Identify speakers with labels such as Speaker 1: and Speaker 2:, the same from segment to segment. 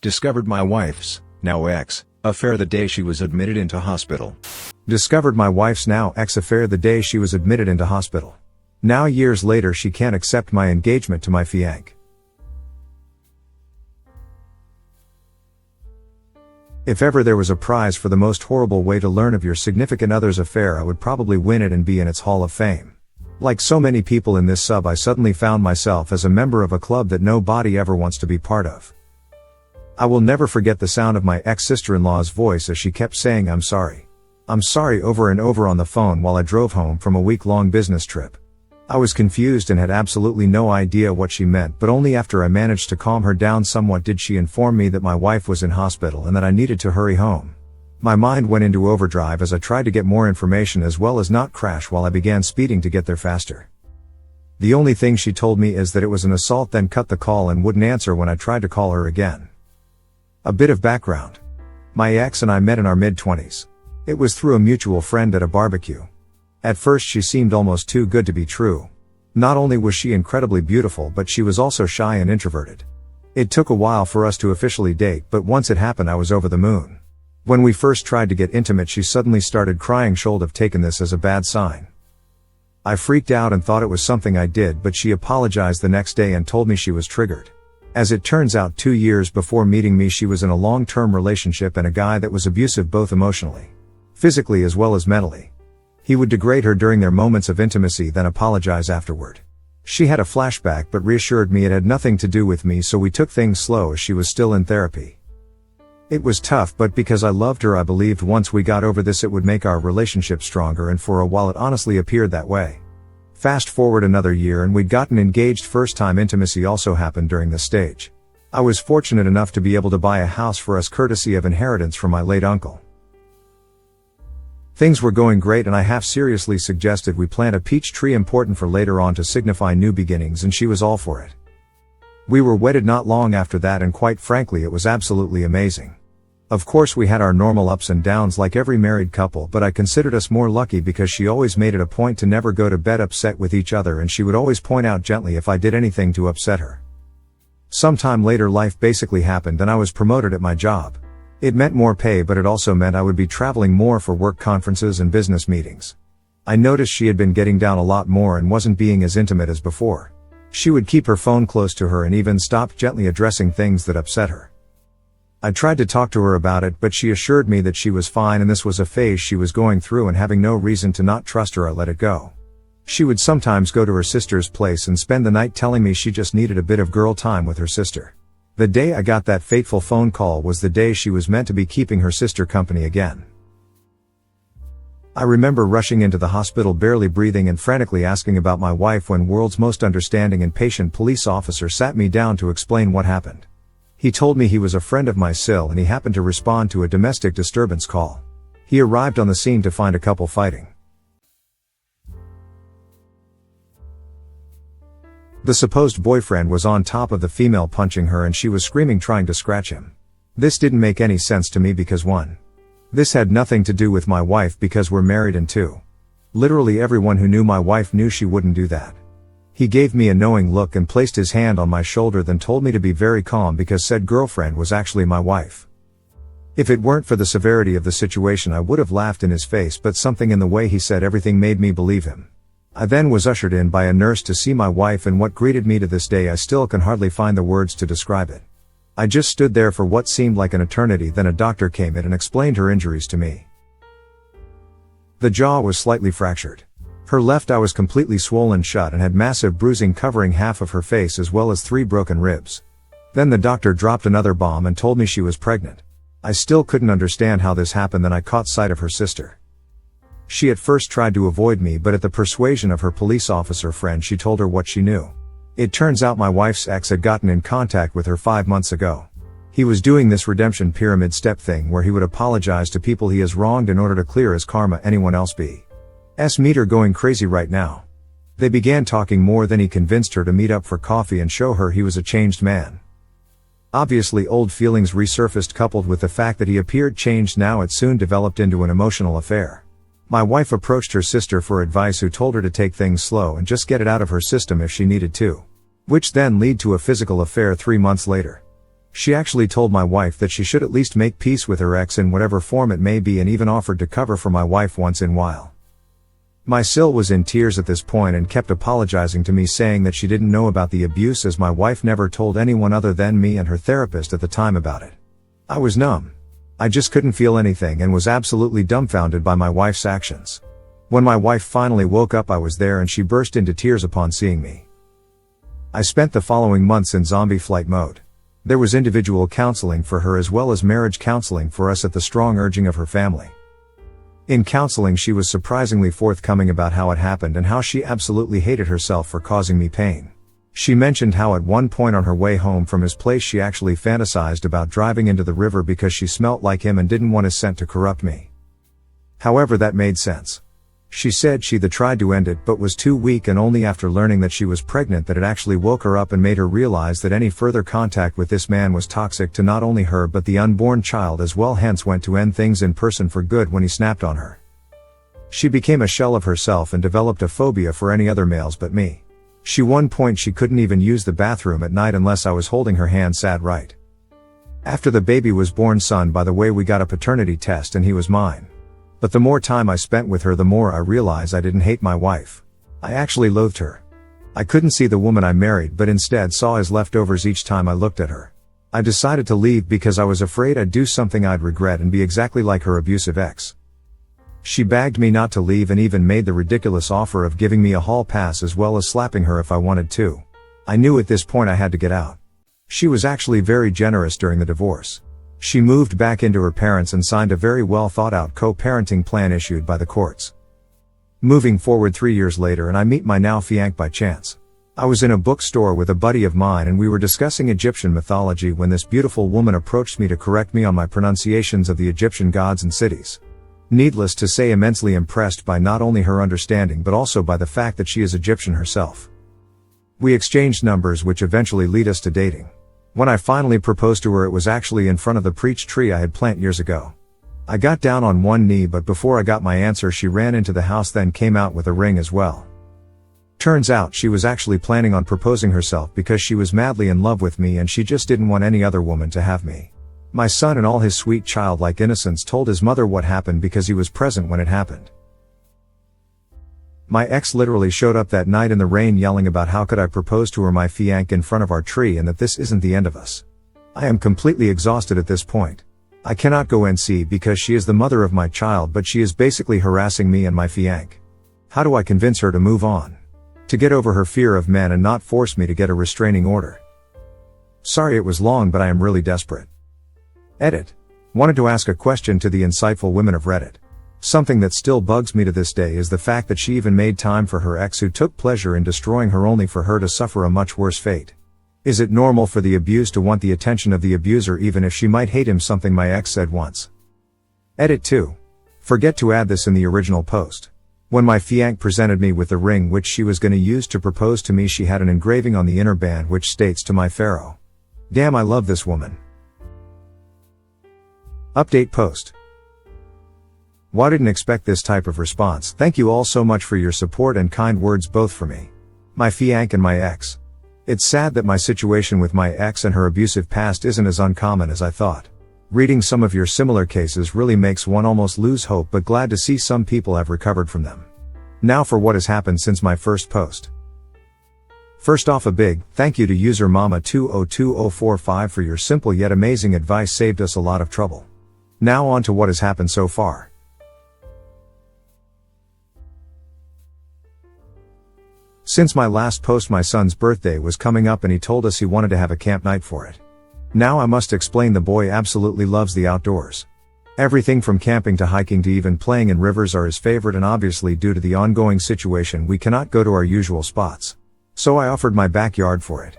Speaker 1: Discovered my wife's, now ex, affair the day she was admitted into hospital.
Speaker 2: Discovered my wife's now ex affair the day she was admitted into hospital. Now years later she can't accept my engagement to my fiancé. If ever there was a prize for the most horrible way to learn of your significant other's affair, I would probably win it and be in its Hall of Fame. Like so many people in this sub, I suddenly found myself as a member of a club that nobody ever wants to be part of. I will never forget the sound of my ex-sister-in-law's voice as she kept saying "I'm sorry. I'm sorry" over and over on the phone while I drove home from a week-long business trip. I was confused and had absolutely no idea what she meant, but only after I managed to calm her down somewhat did she inform me that my wife was in hospital and that I needed to hurry home. My mind went into overdrive as I tried to get more information as well as not crash while I began speeding to get there faster. The only thing she told me is that it was an assault, then cut the call and wouldn't answer when I tried to call her again. A bit of background. My ex and I met in our mid-20s. It was through a mutual friend at a barbecue. At first she seemed almost too good to be true. Not only was she incredibly beautiful, but she was also shy and introverted. It took a while for us to officially date, but once it happened I was over the moon. When we first tried to get intimate she suddenly started crying. Should have taken this as a bad sign. I freaked out and thought it was something I did, but she apologized the next day and told me she was triggered. As it turns out, 2 years before meeting me she was in a long-term relationship and a guy that was abusive both emotionally, physically as well as mentally. He would degrade her during their moments of intimacy, then apologize afterward. She had a flashback but reassured me it had nothing to do with me, so we took things slow as she was still in therapy. It was tough, but because I loved her I believed once we got over this it would make our relationship stronger, and for a while it honestly appeared that way. Fast forward another year and we'd gotten engaged. First time intimacy also happened during this stage. I was fortunate enough to be able to buy a house for us courtesy of inheritance from my late uncle. Things were going great and I half seriously suggested we plant a peach tree, important for later on to signify new beginnings, and she was all for it. We were wedded not long after that and quite frankly it was absolutely amazing. Of course we had our normal ups and downs like every married couple, but I considered us more lucky because she always made it a point to never go to bed upset with each other, and she would always point out gently if I did anything to upset her. Sometime later life basically happened and I was promoted at my job. It meant more pay, but it also meant I would be traveling more for work conferences and business meetings. I noticed she had been getting down a lot more and wasn't being as intimate as before. She would keep her phone close to her and even stopped gently addressing things that upset her. I tried to talk to her about it, but she assured me that she was fine and this was a phase she was going through, and having no reason to not trust her I let it go. She would sometimes go to her sister's place and spend the night, telling me she just needed a bit of girl time with her sister. The day I got that fateful phone call was the day she was meant to be keeping her sister company again. I remember rushing into the hospital barely breathing and frantically asking about my wife when world's most understanding and patient police officer sat me down to explain what happened. He told me he was a friend of my SIL and he happened to respond to a domestic disturbance call. He arrived on the scene to find a couple fighting. The supposed boyfriend was on top of the female punching her and she was screaming trying to scratch him. This didn't make any sense to me because 1. This had nothing to do with my wife because we're married, and 2. Literally everyone who knew my wife knew she wouldn't do that. He gave me a knowing look and placed his hand on my shoulder, then told me to be very calm because said girlfriend was actually my wife. If it weren't for the severity of the situation I would have laughed in his face, but something in the way he said everything made me believe him. I then was ushered in by a nurse to see my wife, and what greeted me to this day I still can hardly find the words to describe it. I just stood there for what seemed like an eternity, then a doctor came in and explained her injuries to me. The jaw was slightly fractured. Her left eye was completely swollen shut and had massive bruising covering half of her face as well as 3 broken ribs. Then the doctor dropped another bomb and told me she was pregnant. I still couldn't understand how this happened. Then I caught sight of her sister. She at first tried to avoid me, but at the persuasion of her police officer friend she told her what she knew. It turns out my wife's ex had gotten in contact with her 5 months ago. He was doing this redemption pyramid step thing where he would apologize to people he has wronged in order to clear his karma. Anyone else B's meter going crazy right now. They began talking more, then he convinced her to meet up for coffee and show her he was a changed man. Obviously old feelings resurfaced, coupled with the fact that he appeared changed now. It soon developed into an emotional affair. My wife approached her sister for advice, who told her to take things slow and just get it out of her system if she needed to. Which then led to a physical affair 3 months later. She actually told my wife that she should at least make peace with her ex in whatever form it may be, and even offered to cover for my wife once in a while. My sil was in tears at this point and kept apologizing to me, saying that she didn't know about the abuse as my wife never told anyone other than me and her therapist at the time about it. I was numb. I just couldn't feel anything and was absolutely dumbfounded by my wife's actions. When my wife finally woke up, I was there and she burst into tears upon seeing me. I spent the following months in zombie flight mode. There was individual counseling for her as well as marriage counseling for us at the strong urging of her family. In counseling, she was surprisingly forthcoming about how it happened and how she absolutely hated herself for causing me pain. She mentioned how at one point on her way home from his place she actually fantasized about driving into the river because she smelt like him and didn't want his scent to corrupt me. However, that made sense. She said she'd tried to end it but was too weak, and only after learning that she was pregnant that it actually woke her up and made her realize that any further contact with this man was toxic to not only her but the unborn child as well, hence went to end things in person for good when he snapped on her. She became a shell of herself and developed a phobia for any other males but me. She one point she couldn't even use the bathroom at night unless I was holding her hand sad right. After the baby was born, son, by the way, we got a paternity test and he was mine. But the more time I spent with her, the more I realized I didn't hate my wife. I actually loathed her. I couldn't see the woman I married but instead saw his leftovers each time I looked at her. I decided to leave because I was afraid I'd do something I'd regret and be exactly like her abusive ex. She begged me not to leave and even made the ridiculous offer of giving me a hall pass as well as slapping her if I wanted to. I knew at this point I had to get out. She was actually very generous during the divorce. She moved back into her parents and signed a very well thought out co-parenting plan issued by the courts. Moving forward 3 years later, and I meet my now fiancé by chance. I was in a bookstore with a buddy of mine and we were discussing Egyptian mythology when this beautiful woman approached me to correct me on my pronunciations of the Egyptian gods and cities. Needless to say, immensely impressed by not only her understanding but also by the fact that she is Egyptian herself. We exchanged numbers, which eventually lead us to dating. When I finally proposed to her, it was actually in front of the peach tree I had planted years ago. I got down on one knee, but before I got my answer she ran into the house, then came out with a ring as well. Turns out she was actually planning on proposing herself because she was madly in love with me and she just didn't want any other woman to have me. My son, in all his sweet childlike innocence, told his mother what happened because he was present when it happened. My ex literally showed up that night in the rain yelling about how could I propose to her, my fiancé, in front of our tree, and that this isn't the end of us. I am completely exhausted at this point. I cannot go and see because she is the mother of my child, but she is basically harassing me and my fiancé. How do I convince her to move on? To get over her fear of men and not force me to get a restraining order? Sorry it was long, but I am really desperate. Edit. Wanted to ask a question to the insightful women of Reddit. Something that still bugs me to this day is the fact that she even made time for her ex who took pleasure in destroying her only for her to suffer a much worse fate. Is it normal for the abused to want the attention of the abuser even if she might hate him? Something my ex said once. Edit 2. Forget to add this in the original post. When my fiancé presented me with the ring which she was going to use to propose to me, she had an engraving on the inner band which states, "To my Pharaoh." Damn, I love this woman. Update post. Wow, didn't expect this type of response. Thank you all so much for your support and kind words, both for me, my fiancé, and my ex. It's sad that my situation with my ex and her abusive past isn't as uncommon as I thought. Reading some of your similar cases really makes one almost lose hope, but glad to see some people have recovered from them. Now for what has happened since my first post. First off, a big thank you to user Mama202045 for your simple yet amazing advice, saved us a lot of trouble. Now on to what has happened so far. Since my last post, my son's birthday was coming up and he told us he wanted to have a camp night for it. Now I must explain, the boy absolutely loves the outdoors. Everything from camping to hiking to even playing in rivers are his favorite, and obviously due to the ongoing situation we cannot go to our usual spots. So I offered my backyard for it.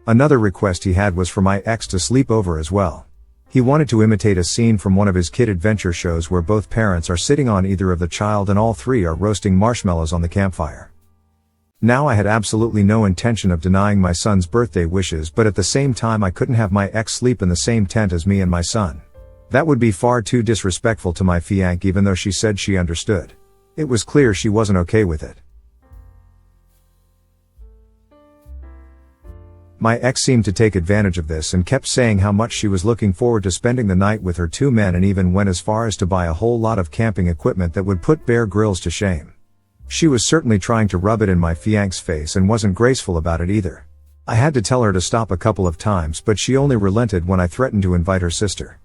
Speaker 2: Another request he had was for my ex to sleep over as well. He wanted to imitate a scene from one of his kid adventure shows where both parents are sitting on either of the child and all three are roasting marshmallows on the campfire. Now I had absolutely no intention of denying my son's birthday wishes, but at the same time I couldn't have my ex sleep in the same tent as me and my son. That would be far too disrespectful to my fiancé, even though she said she understood. It was clear she wasn't okay with it. My ex seemed to take advantage of this and kept saying how much she was looking forward to spending the night with her 2 men, and even went as far as to buy a whole lot of camping equipment that would put Bear Grylls to shame. She was certainly trying to rub it in my fiancé's face and wasn't graceful about it either. I had to tell her to stop a couple of times, but she only relented when I threatened to invite her sister.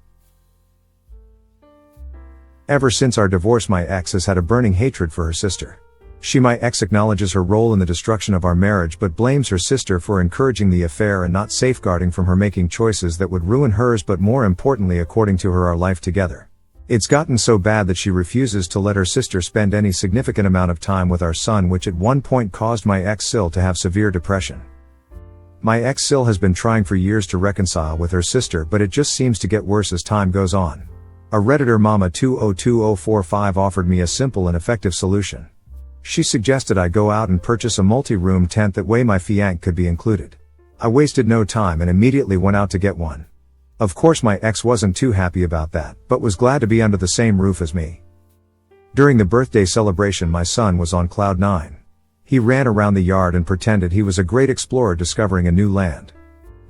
Speaker 2: Ever since our divorce, my ex has had a burning hatred for her sister. My ex acknowledges her role in the destruction of our marriage, but blames her sister for encouraging the affair and not safeguarding from her making choices that would ruin hers, but more importantly, according to her, our life together. It's gotten so bad that she refuses to let her sister spend any significant amount of time with our son, which at one point caused my ex Sil to have severe depression. My ex Sil has been trying for years to reconcile with her sister, but it just seems to get worse as time goes on. A Redditor Mama202045 offered me a simple and effective solution. She suggested I go out and purchase a multi-room tent, that way my fiancé could be included. I wasted no time and immediately went out to get one. Of course my ex wasn't too happy about that, but was glad to be under the same roof as me. During the birthday celebration, my son was on cloud 9. He ran around the yard and pretended he was a great explorer discovering a new land.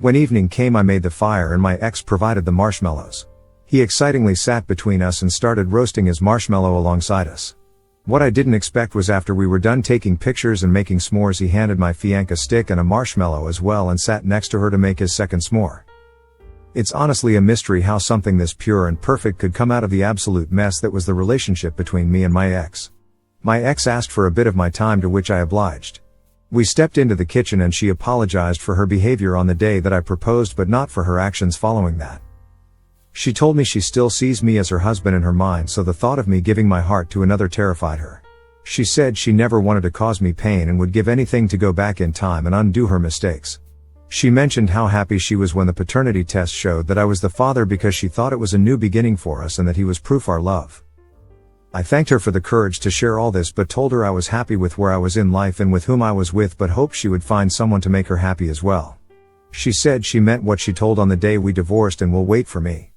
Speaker 2: When evening came, I made the fire and my ex provided the marshmallows. He excitingly sat between us and started roasting his marshmallow alongside us. What I didn't expect was, after we were done taking pictures and making s'mores, he handed my fiancé a stick and a marshmallow as well and sat next to her to make his second s'more. It's honestly a mystery how something this pure and perfect could come out of the absolute mess that was the relationship between me and my ex. My ex asked for a bit of my time, to which I obliged. We stepped into the kitchen and she apologized for her behavior on the day that I proposed, but not for her actions following that. She told me she still sees me as her husband in her mind, so the thought of me giving my heart to another terrified her. She said she never wanted to cause me pain and would give anything to go back in time and undo her mistakes. She mentioned how happy she was when the paternity test showed that I was the father, because she thought it was a new beginning for us and that he was proof our love. I thanked her for the courage to share all this, but told her I was happy with where I was in life and with whom I was with, but hoped she would find someone to make her happy as well. She said she meant what she told on the day we divorced and will wait for me.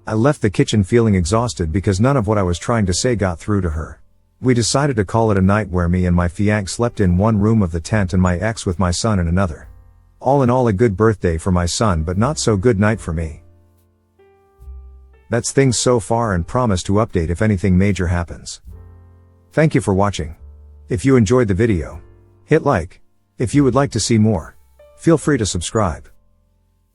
Speaker 2: I left the kitchen feeling exhausted because none of what I was trying to say got through to her. We decided to call it a night, where me and my fiancé slept in one room of the tent and my ex with my son in another. All in all, a good birthday for my son, but not so good night for me. That's things so far, and promise to update if anything major happens. Thank you for watching. If you enjoyed the video, hit like. If you would like to see more, feel free to subscribe.